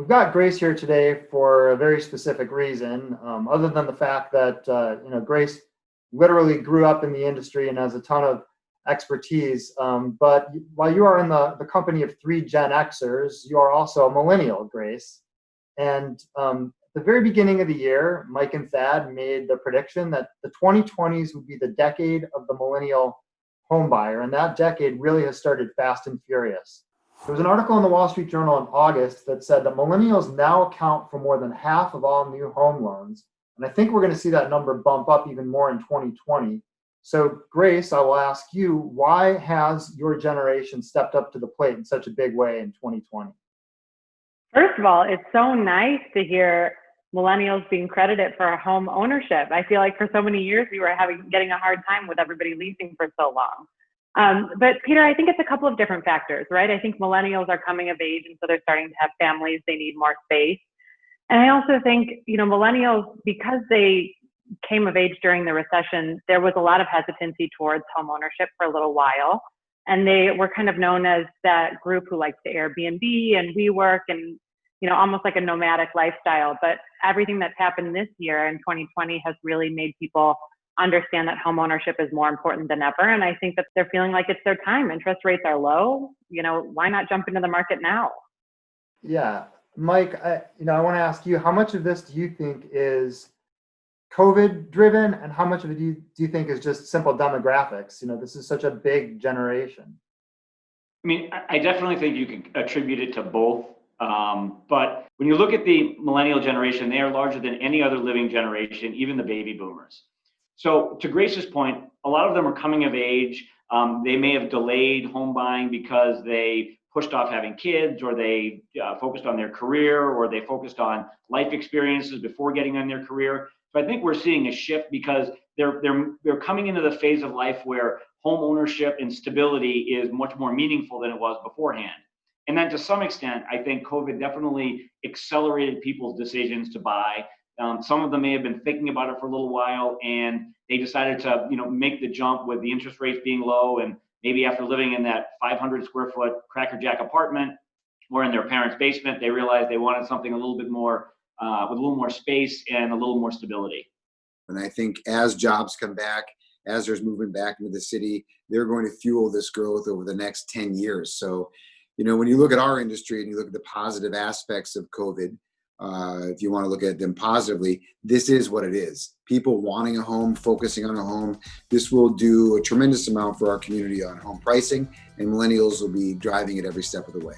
we've got Grace here today for a very specific reason, other than the fact that, Grace literally grew up in the industry and has a ton of expertise. But while you are in the company of three Gen Xers, you are also a millennial, Grace. And at the very beginning of the year, Mike and Thad made the prediction that the 2020s would be the decade of the millennial home buyer. And that decade really has started fast and furious. There was an article in the Wall Street Journal in August that said that millennials now account for more than half of all new home loans. And I think we're going to see that number bump up even more in 2020. So, Grace, I will ask you, why has your generation stepped up to the plate in such a big way in 2020? First of all, it's so nice to hear millennials being credited for home ownership. I feel like for so many years we were getting a hard time with everybody leasing for so long. But Peter, I think it's a couple of different factors, right? I think millennials are coming of age, and so they're starting to have families. They need more space. And I also think, millennials, because they came of age during the recession, there was a lot of hesitancy towards home ownership for a little while. And they were kind of known as that group who likes to Airbnb and WeWork and, almost like a nomadic lifestyle. But everything that's happened this year in 2020 has really made people understand that home ownership is more important than ever. And I think that they're feeling like it's their time. Interest rates are low. Why not jump into the market now? Yeah. Mike, I want to ask you, how much of this do you think is COVID driven, and how much of it do you think is just simple demographics? This is such a big generation. I mean, I definitely think you can attribute it to both. But when you look at the millennial generation, they are larger than any other living generation, even the baby boomers. So to Grace's point, a lot of them are coming of age. They may have delayed home buying because they pushed off having kids, or they focused on their career, or they focused on life experiences before getting on their career. So I think we're seeing a shift because they're coming into the phase of life where home ownership and stability is much more meaningful than it was beforehand. And then to some extent, I think COVID definitely accelerated people's decisions to buy. Some of them may have been thinking about it for a little while, and they decided to, make the jump with the interest rates being low, and maybe after living in that 500 square foot Cracker Jack apartment or in their parents' basement, they realized they wanted something a little bit more with a little more space and a little more stability. And I think as jobs come back, as there's movement back into the city, they're going to fuel this growth over the next 10 years. So, when you look at our industry and you look at the positive aspects of COVID, if you want to look at them positively, this is what it is. People wanting a home, focusing on a home. This will do a tremendous amount for our community on home pricing, and millennials will be driving it every step of the way.